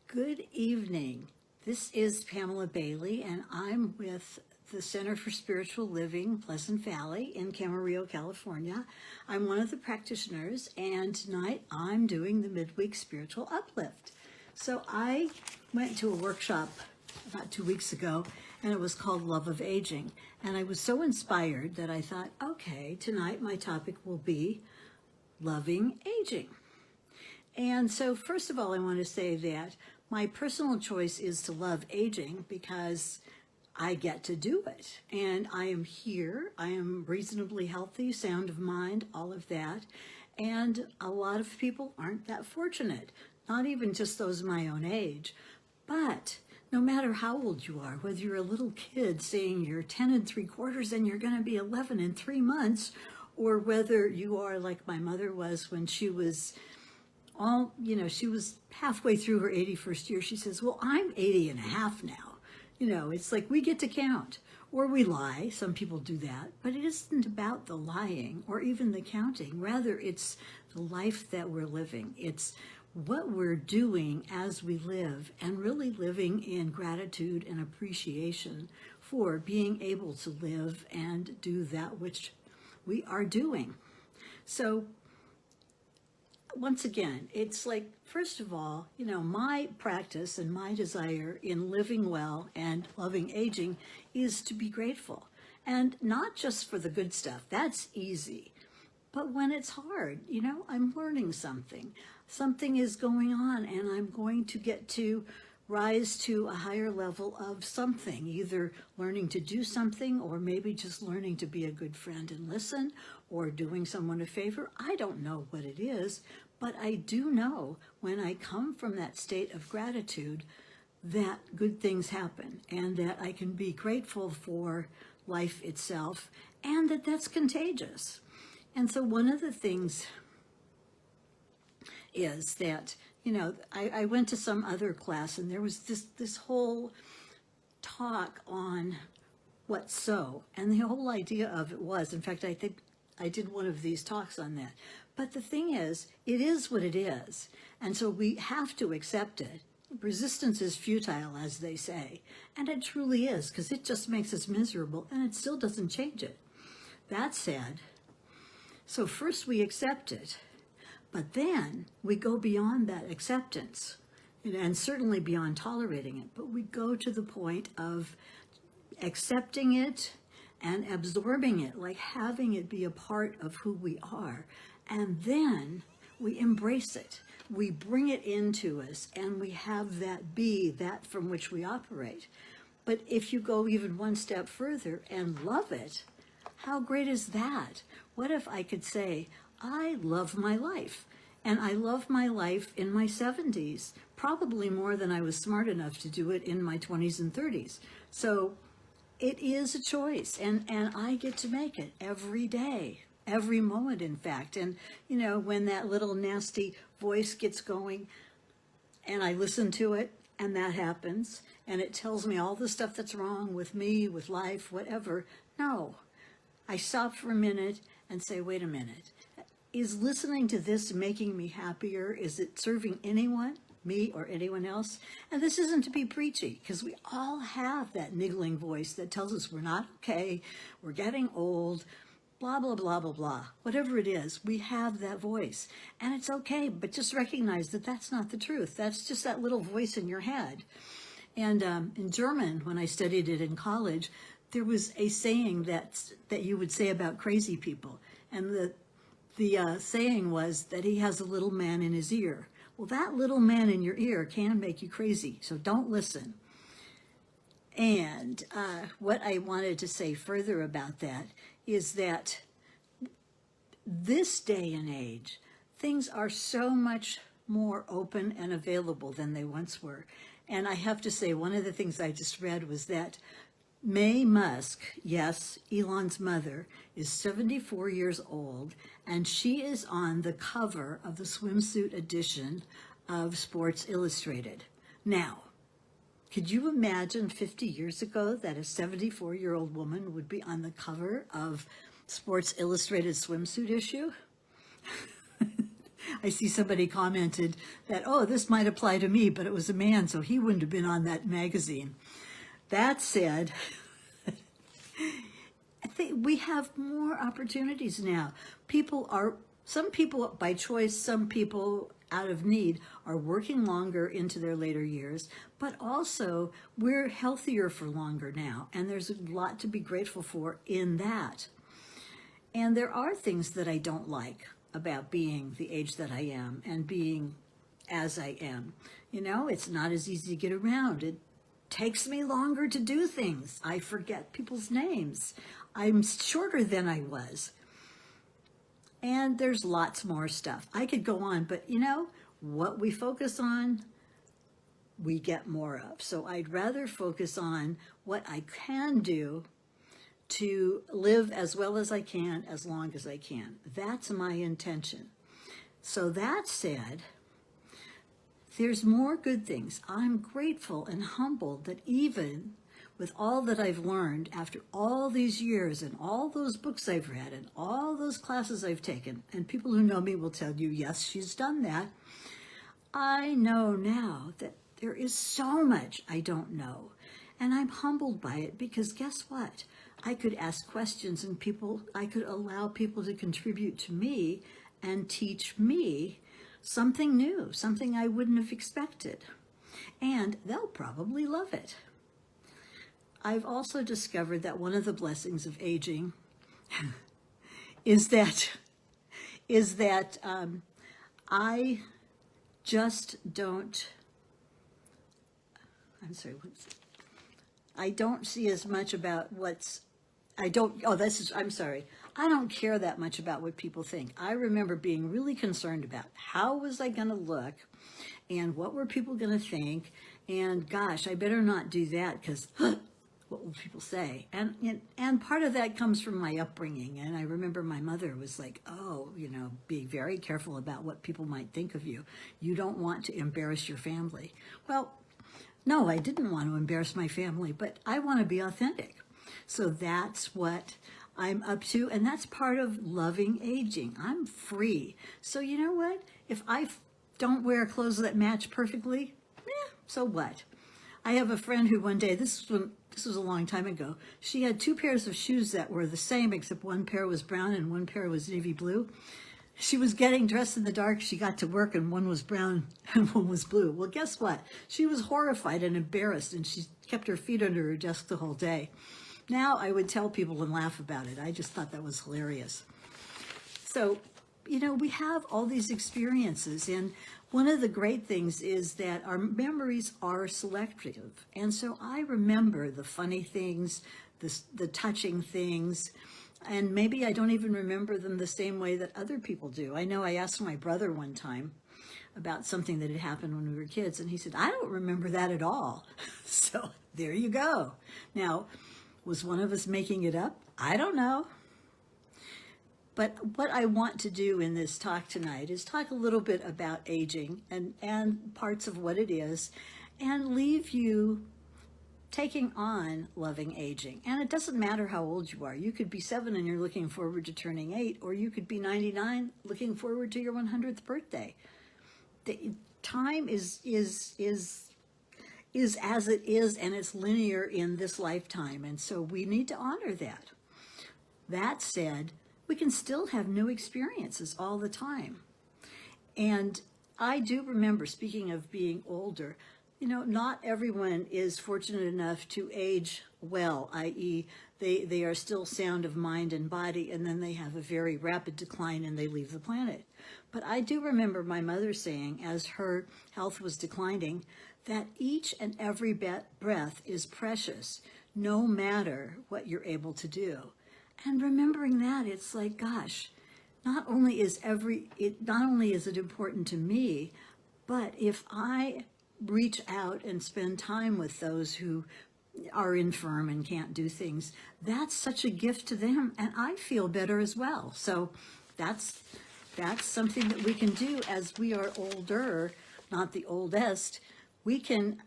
Good evening. This is Pamela Bailey, and I'm with the Center for Spiritual Living, Pleasant Valley in Camarillo, California. I'm one of the practitioners, and tonight I'm doing the midweek spiritual uplift. So I went to a workshop about 2 weeks ago, and it was called Love of Aging. And I was so inspired that I thought, okay, tonight my topic will be loving aging. And so first of all, I want to say that my personal choice is to love aging because I get to do it. And I am here. I am reasonably healthy, sound of mind, all of that. And a lot of people aren't that fortunate, not even just those my own age. But no matter how old you are, whether you're a little kid saying you're 10 3/4 and you're going to be 11 in 3 months, or whether you are like my mother was when she was she was halfway through her 81st year. She says, well, I'm 80 and a half now. It's like we get to count, or we lie. Some people do that, but it isn't about the lying or even the counting. Rather, it's the life that we're living. It's what we're doing as we live, and really living in gratitude and appreciation for being able to live and do that which we are doing. So once again, it's like, first of all, my practice and my desire in living well and loving aging is to be grateful. And not just for the good stuff, that's easy. But when it's hard, I'm learning something. Something is going on, and I'm going to get to rise to a higher level of something, either learning to do something, or maybe just learning to be a good friend and listen, or doing someone a favor. I don't know what it is, but I do know when I come from that state of gratitude that good things happen, and that I can be grateful for life itself, and that that's contagious. And so one of the things is that, I went to some other class, and there was this whole talk on what's so, and the whole idea of it was, in fact, I think I did one of these talks on that. But the thing is, it is what it is. And so we have to accept it. Resistance is futile, as they say. And it truly is, because it just makes us miserable, and it still doesn't change it. That said, so first we accept it, but then we go beyond that acceptance, and certainly beyond tolerating it. But we go to the point of accepting it and absorbing it, like having it be a part of who we are. And then we embrace it. We bring it into us, and we have that be that from which we operate. But if you go even one step further and love it, how great is that? What if I could say, I love my life, and I love my life in my 70s, probably more than I was smart enough to do it in my 20s and 30s. So it is a choice, and I get to make it every day, every moment, in fact. And, when that little nasty voice gets going and I listen to it, and that happens, and it tells me all the stuff that's wrong with me, with life, whatever. No, I stop for a minute and say, wait a minute. Is listening to this making me happier? Is it serving anyone, me or anyone else? And this isn't to be preachy, because we all have that niggling voice that tells us we're not okay, we're getting old, blah, blah, blah, blah, blah. Whatever it is, we have that voice. And it's okay, but just recognize that that's not the truth. That's just that little voice in your head. And in German, when I studied it in college, there was a saying that you would say about crazy people. And the saying was that he has a little man in his ear. Well, that little man in your ear can make you crazy, so don't listen. And what I wanted to say further about that is that this day and age, things are so much more open and available than they once were. And I have to say, one of the things I just read was that Mae Musk, yes, Elon's mother, is 74 years old, and she is on the cover of the swimsuit edition of Sports Illustrated. Now, could you imagine 50 years ago that a 74-year-old woman would be on the cover of Sports Illustrated swimsuit issue? I see somebody commented that, oh, this might apply to me, but it was a man, so he wouldn't have been on that magazine. That said, I think we have more opportunities now. Some people by choice, some people out of need are working longer into their later years, but also we're healthier for longer now, and there's a lot to be grateful for in that. And there are things that I don't like about being the age that I am and being as I am. You know, it's not as easy to get around. It takes me longer to do things. I forget people's names. I'm shorter than I was. And there's lots more stuff. I could go on, but you know, what we focus on, we get more of. So I'd rather focus on what I can do to live as well as I can, as long as I can. That's my intention. So that said, there's more good things. I'm grateful and humbled that even with all that I've learned after all these years and all those books I've read and all those classes I've taken, and people who know me will tell you, yes, she's done that, I know now that there is so much I don't know. And I'm humbled by it because guess what? I could ask questions and I could allow people to contribute to me and teach me something new, something I wouldn't have expected. And they'll probably love it. I've also discovered that one of the blessings of aging is that I just don't, I don't see as much about I don't care that much about what people think. I remember being really concerned about how was I going to look and what were people going to think, and gosh, I better not do that because what will people say? And part of that comes from my upbringing. And I remember my mother was like, oh, you know, be very careful about what people might think of you. You don't want to embarrass your family. Well, no, I didn't want to embarrass my family, but I want to be authentic. So that's what I'm up to. And that's part of loving aging. I'm free. So you know what? If I don't wear clothes that match perfectly, so what? I have a friend who one day, this was a long time ago, she had two pairs of shoes that were the same, except one pair was brown and one pair was navy blue. She was getting dressed in the dark. She got to work and one was brown and one was blue. Well, guess what? She was horrified and embarrassed, and she kept her feet under her desk the whole day. Now I would tell people and laugh about it. I just thought that was hilarious. So, you know, we have all these experiences, and one of the great things is that our memories are selective. And so I remember the funny things, the touching things, and maybe I don't even remember them the same way that other people do. I know I asked my brother one time about something that had happened when we were kids, and he said, I don't remember that at all. So there you go. Now, was one of us making it up? I don't know. But what I want to do in this talk tonight is talk a little bit about aging and parts of what it is, and leave you taking on loving aging. And it doesn't matter how old you are. You could be 7 and you're looking forward to turning 8, or you could be 99 looking forward to your 100th birthday. The time is as it is, and it's linear in this lifetime, and so we need to honor that. That said, we can still have new experiences all the time. And I do remember, speaking of being older, you know, not everyone is fortunate enough to age well, i.e. they are still sound of mind and body, and then they have a very rapid decline and they leave the planet. But I do remember my mother saying, as her health was declining, that each and every breath is precious, no matter what you're able to do. And remembering that, it's like, gosh, not only is it important to me, but if I reach out and spend time with those who are infirm and can't do things, that's such a gift to them, and I feel better as well. So that's something that we can do as we are older, not the oldest. We can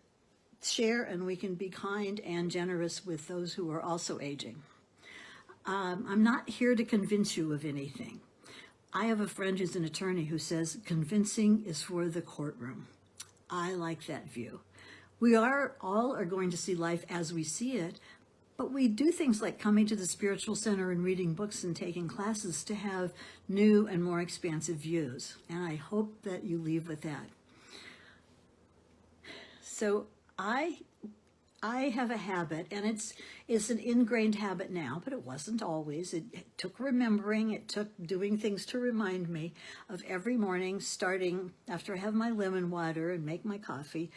share and we can be kind and generous with those who are also aging. I'm not here to convince you of anything. I have a friend who's an attorney who says convincing is for the courtroom. I like that view. We all are going to see life as we see it, but we do things like coming to the spiritual center and reading books and taking classes to have new and more expansive views. And I hope that you leave with that. So I have a habit, and it's an ingrained habit now, but it wasn't always. It took remembering, it took doing things to remind me of every morning, starting after I have my lemon water and make my coffee,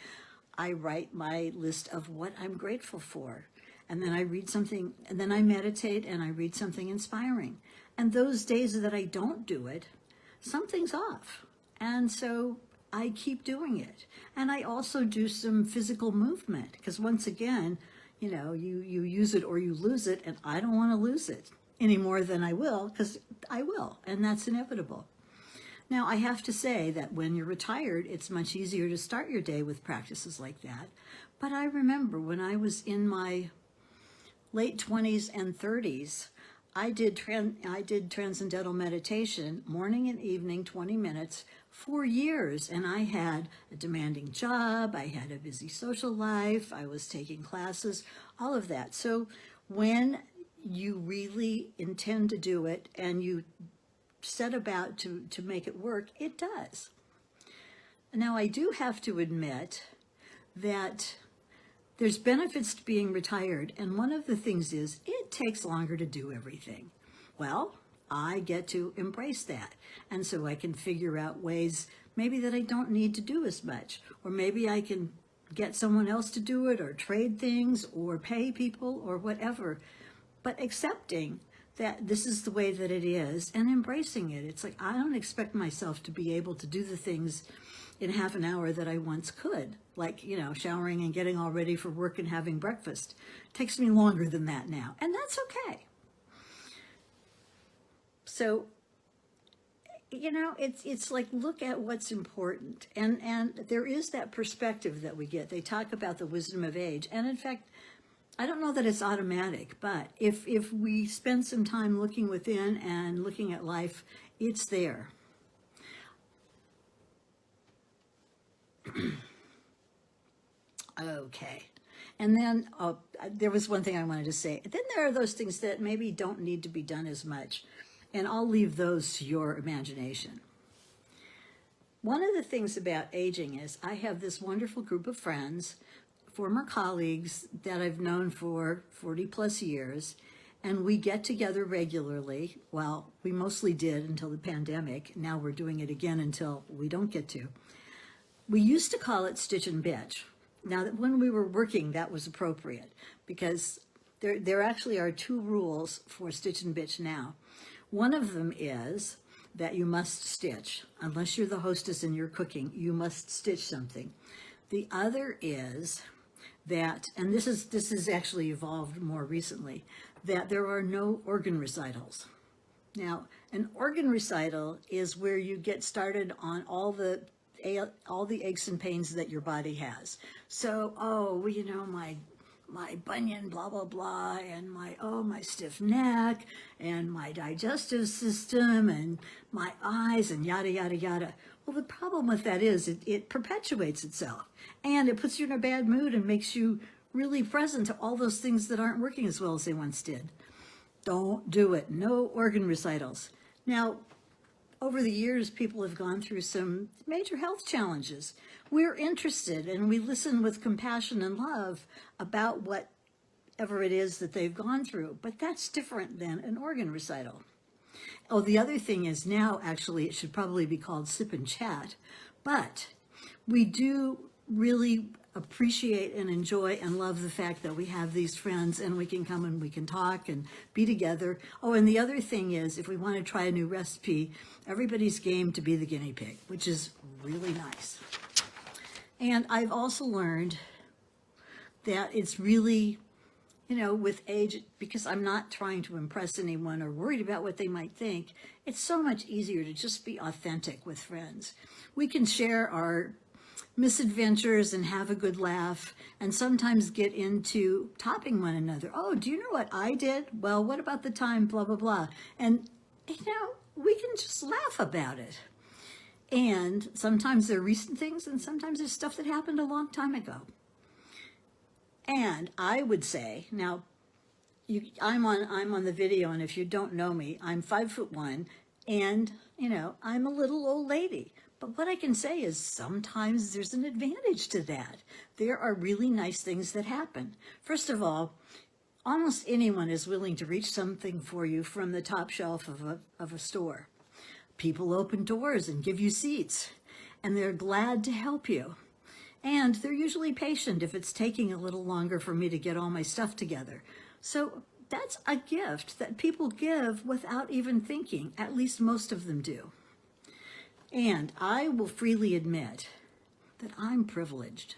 I write my list of what I'm grateful for. And then I read something, and then I meditate and I read something inspiring. And those days that I don't do it, something's off. And so I keep doing it. And I also do some physical movement, because once again, you use it or you lose it, and I don't want to lose it any more than I will, because I will, and that's inevitable. Now, I have to say that when you're retired, it's much easier to start your day with practices like that. But I remember when I was in my late 20s and 30s, I did transcendental meditation morning and evening, 20 minutes for years. And I had a demanding job. I had a busy social life. I was taking classes, all of that. So when you really intend to do it and you set about to make it work, it does. Now, I do have to admit that there's benefits to being retired, and one of the things is it takes longer to do everything. Well, I get to embrace that, and so I can figure out ways maybe that I don't need to do as much, or maybe I can get someone else to do it, or trade things, or pay people, or whatever. But accepting that this is the way that it is and embracing it. It's like I don't expect myself to be able to do the things in half an hour that I once could, like, showering and getting all ready for work and having breakfast. It takes me longer than that now, and that's okay. So, it's like, look at what's important, and there is that perspective that we get. They talk about the wisdom of age, and in fact, I don't know that it's automatic, but if we spend some time looking within and looking at life, it's there. Okay. And then there was one thing I wanted to say. Then there are those things that maybe don't need to be done as much, and I'll leave those to your imagination. One of the things about aging is I have this wonderful group of friends, former colleagues that I've known for 40 plus years, and we get together regularly. Well, we mostly did until the pandemic. Now we're doing it again until we don't get to. We used to call it Stitch and Bitch. Now, that when we were working, that was appropriate, because there actually are two rules for Stitch and Bitch now. One of them is that you must stitch. Unless you're the hostess and you're cooking, you must stitch something. The other is that, and this is actually evolved more recently, that there are no organ recitals. Now, an organ recital is where you get started on all the aches and pains that your body has. So, my bunion, blah, blah, blah, and my stiff neck, and my digestive system, and my eyes, and yada, yada, yada. Well, the problem with that is it perpetuates itself, and it puts you in a bad mood and makes you really present to all those things that aren't working as well as they once did. Don't do it. No organ recitals. Now, over the years, people have gone through some major health challenges. We're interested and we listen with compassion and love about whatever it is that they've gone through, but that's different than an organ recital. Oh, the other thing is now, actually, it should probably be called Sip and Chat, but we do really appreciate and enjoy and love the fact that we have these friends and we can come and we can talk and be together. Oh, and the other thing is, if we want to try a new recipe, everybody's game to be the guinea pig, which is really nice. And I've also learned that it's really, with age, because I'm not trying to impress anyone or worried about what they might think, it's so much easier to just be authentic with friends. We can share our misadventures and have a good laugh, and sometimes get into topping one another. Oh, do you know what I did? Well, what about the time, blah, blah, blah. And, we can can just laugh about it. And sometimes they're recent things, and sometimes there's stuff that happened a long time ago. And I would say, now, I'm on the video, and if you don't know me, I'm 5'1", and I'm a little old lady. But what I can say is sometimes there's an advantage to that. There are really nice things that happen. First of all, almost anyone is willing to reach something for you from the top shelf of a store. People open doors and give you seats, and they're glad to help you. And they're usually patient if it's taking a little longer for me to get all my stuff together. So that's a gift that people give without even thinking. At least most of them do. And I will freely admit that I'm privileged.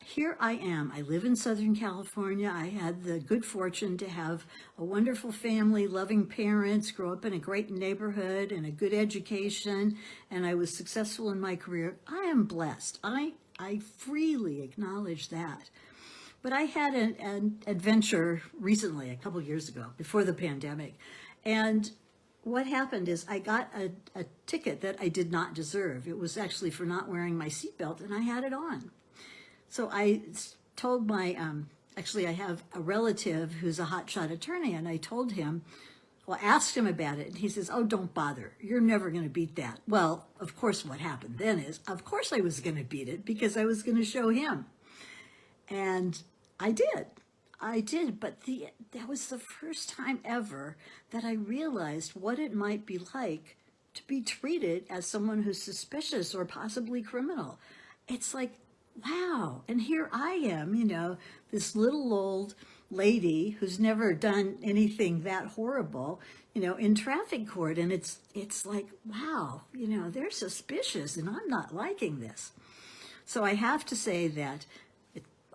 Here I am. I live in Southern California. I had the good fortune to have a wonderful family, loving parents, grow up in a great neighborhood and a good education, and I was successful in my career. I am blessed. I freely acknowledge that. But I had an adventure recently, a couple years ago, before the pandemic, and what happened is I got a ticket that I did not deserve. It was actually for not wearing my seatbelt, and I had it on. So I told my, actually I have a relative who's a hotshot attorney, and I told him, well, asked him about it, and he says, oh, don't bother. You're never going to beat that. Well, of course, what happened then is, of course I was going to beat it because I was going to show him. And I did, but that was the first time ever that I realized what it might be like to be treated as someone who's suspicious or possibly criminal. It's like, wow, and here I am, this little old lady who's never done anything that horrible, in traffic court, and it's like, wow, they're suspicious, and I'm not liking this. So I have to say that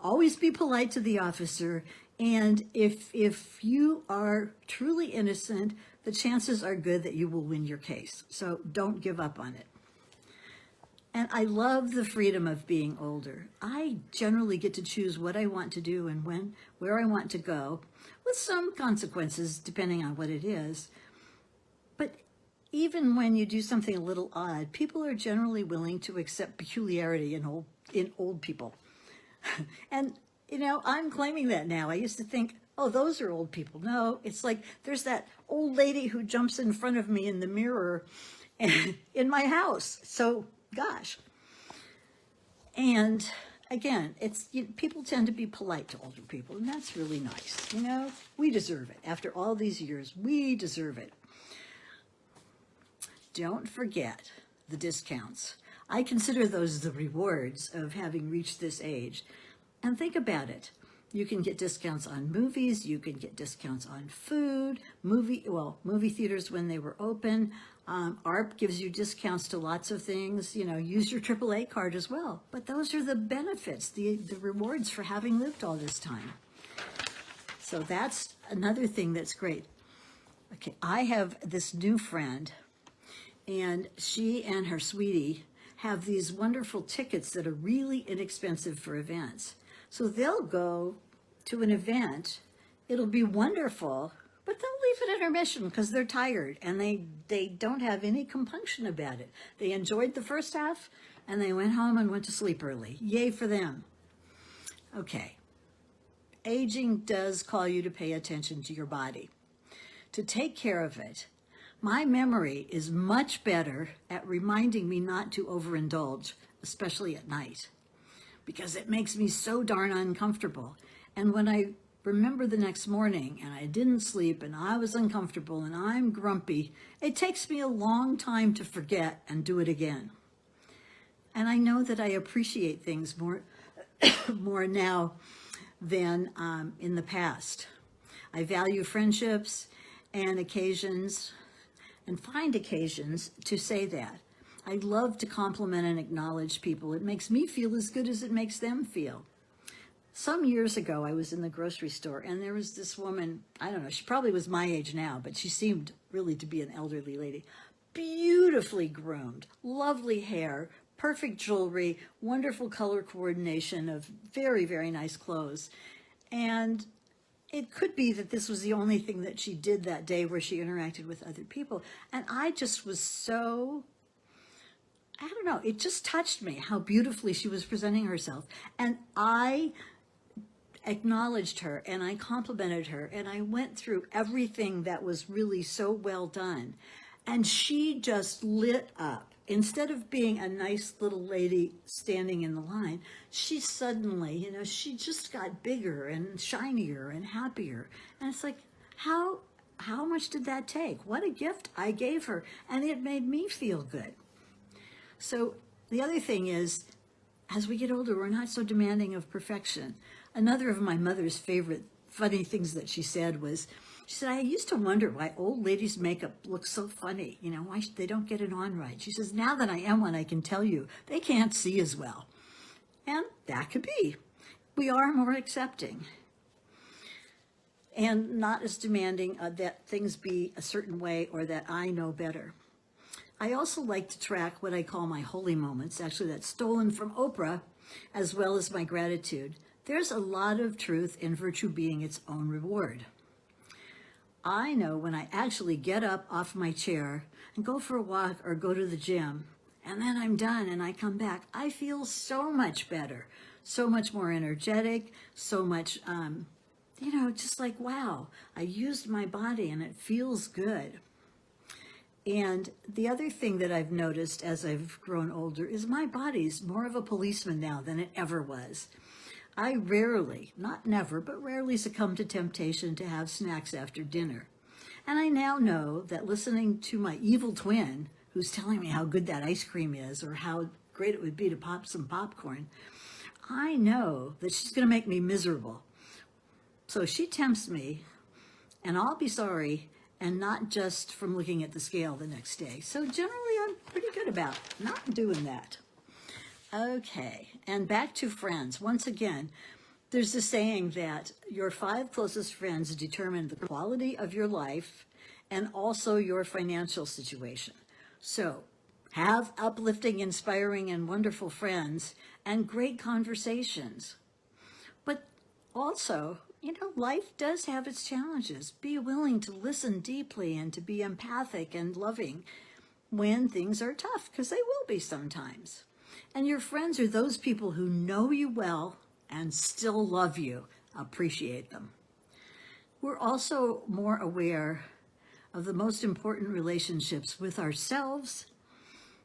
always be polite to the officer, and if you are truly innocent, the chances are good that you will win your case. So don't give up on it. And I love the freedom of being older. I generally get to choose what I want to do and where I want to go, with some consequences depending on what it is. But even when you do something a little odd, people are generally willing to accept peculiarity in old people. And, I'm claiming that now. I used to think, oh, those are old people. No, it's like there's that old lady who jumps in front of me in the mirror in my house. So, gosh. And again, people tend to be polite to older people, and that's really nice. We deserve it. After all these years, we deserve it. Don't forget the discounts. I consider those the rewards of having reached this age. And think about it. You can get discounts on movies. You can get discounts on food, movie theaters when they were open. ARP gives you discounts to lots of things. Use your AAA card as well. But those are the benefits, the rewards for having lived all this time. So that's another thing that's great. Okay, I have this new friend, and she and her sweetie have these wonderful tickets that are really inexpensive for events. So they'll go to an event, it'll be wonderful, but they'll leave at intermission because they're tired, and they don't have any compunction about it. They enjoyed the first half, and they went home and went to sleep early. Yay for them. Okay. Aging does call you to pay attention to your body, to take care of it. My memory is much better at reminding me not to overindulge, especially at night, because it makes me so darn uncomfortable. And when I remember the next morning and I didn't sleep and I was uncomfortable and I'm grumpy, it takes me a long time to forget and do it again. And I know that I appreciate things more now than in the past. I value friendships and occasions, and find occasions to say that. I love to compliment and acknowledge people. It makes me feel as good as it makes them feel. Some years ago, I was in the grocery store, and there was this woman, I don't know, she probably was my age now, but she seemed really to be an elderly lady. Beautifully groomed, lovely hair, perfect jewelry, wonderful color coordination of very, very nice clothes. And it could be that this was the only thing that she did that day where she interacted with other people. And I just was so, I don't know, it just touched me how beautifully she was presenting herself. And I acknowledged her and I complimented her and I went through everything that was really so well done. And she just lit up. Instead of being a nice little lady standing in the line, she suddenly, she just got bigger and shinier and happier. And it's like, how much did that take? What a gift I gave her. And it made me feel good. So the other thing is, as we get older, we're not so demanding of perfection. Another of my mother's favorite funny things that she said was, she said, I used to wonder why old ladies' makeup looks so funny, why they don't get it on right. She says, now that I am one, I can tell you, they can't see as well. And that could be. We are more accepting and not as demanding that things be a certain way or that I know better. I also like to track what I call my holy moments. Actually, that's stolen from Oprah, as well as my gratitude. There's a lot of truth in virtue being its own reward. I know when I actually get up off my chair and go for a walk or go to the gym, and then I'm done and I come back, I feel so much better, so much more energetic, so much, just like, wow, I used my body and it feels good. And the other thing that I've noticed as I've grown older is my body's more of a policeman now than it ever was. I rarely, not never, but rarely succumb to temptation to have snacks after dinner. And I now know that listening to my evil twin, who's telling me how good that ice cream is or how great it would be to pop some popcorn, I know that she's going to make me miserable. So she tempts me, and I'll be sorry, and not just from looking at the scale the next day. So generally, I'm pretty good about not doing that. Okay, and back to friends. Once again, there's a saying that your 5 closest friends determine the quality of your life and also your financial situation. So have uplifting, inspiring, and wonderful friends and great conversations. But also, life does have its challenges. Be willing to listen deeply and to be empathic and loving when things are tough, because they will be sometimes. And your friends are those people who know you well and still love you. Appreciate them. We're also more aware of the most important relationships with ourselves,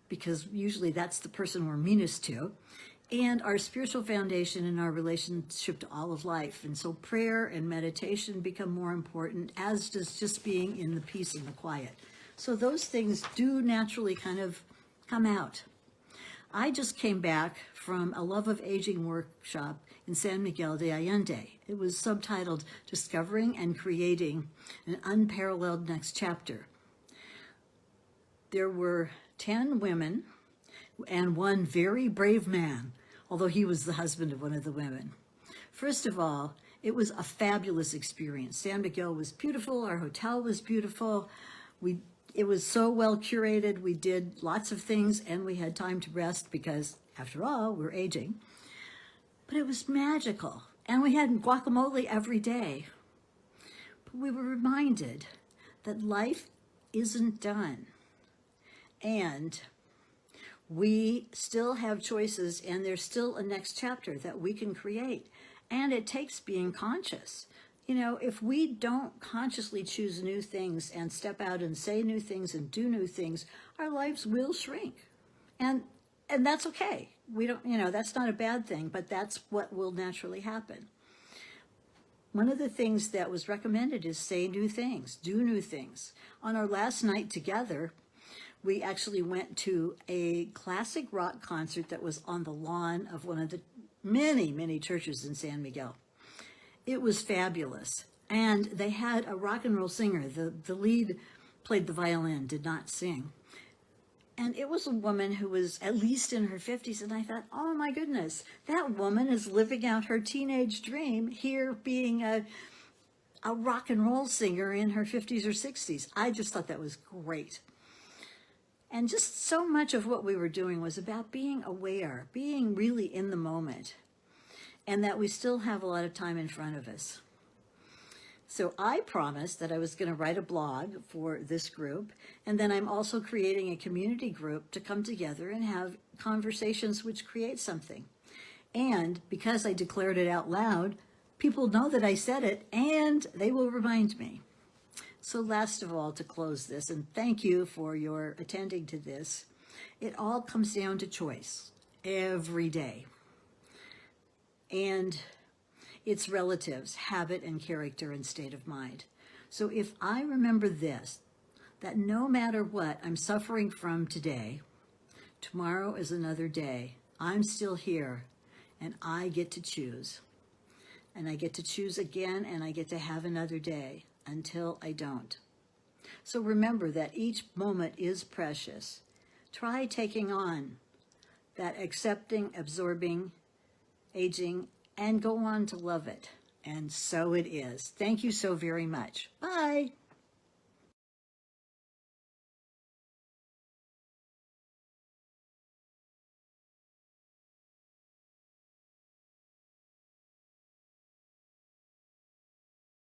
because usually that's the person we're meanest to, and our spiritual foundation and our relationship to all of life. And so prayer and meditation become more important, as does just being in the peace and the quiet. So those things do naturally kind of come out. I just came back from a Love of Aging workshop in San Miguel de Allende. It was subtitled Discovering and Creating an Unparalleled Next Chapter. There were 10 women and one very brave man, although he was the husband of one of the women. First of all, it was a fabulous experience. San Miguel was beautiful. Our hotel was beautiful. It was so well curated. We did lots of things and we had time to rest because, after all, we're aging. But it was magical. And we had guacamole every day. But we were reminded that life isn't done. And we still have choices, and there's still a next chapter that we can create. And it takes being conscious. If we don't consciously choose new things and step out and say new things and do new things, our lives will shrink. And that's okay. We don't, that's not a bad thing, but that's what will naturally happen. One of the things that was recommended is say new things, do new things. On our last night together, we actually went to a classic rock concert that was on the lawn of one of the many, many churches in San Miguel. It was fabulous. And they had a rock and roll singer. The lead played the violin, did not sing. And it was a woman who was at least in her 50s. And I thought, oh my goodness, that woman is living out her teenage dream here being a rock and roll singer in her 50s or 60s. I just thought that was great. And just so much of what we were doing was about being aware, being really in the moment, and that we still have a lot of time in front of us. So I promised that I was going to write a blog for this group, and then I'm also creating a community group to come together and have conversations which create something. And because I declared it out loud, people know that I said it, and they will remind me. So last of all, to close this, and thank you for your attending to this, it all comes down to choice every day. And it's relatives, habit and character and state of mind. So if I remember this, that no matter what I'm suffering from today, tomorrow is another day. I'm still here, and I get to choose. And I get to choose again, and I get to have another day until I don't. So remember that each moment is precious. Try taking on that accepting, absorbing, aging, and go on to love it. And so it is. Thank you so very much. Bye.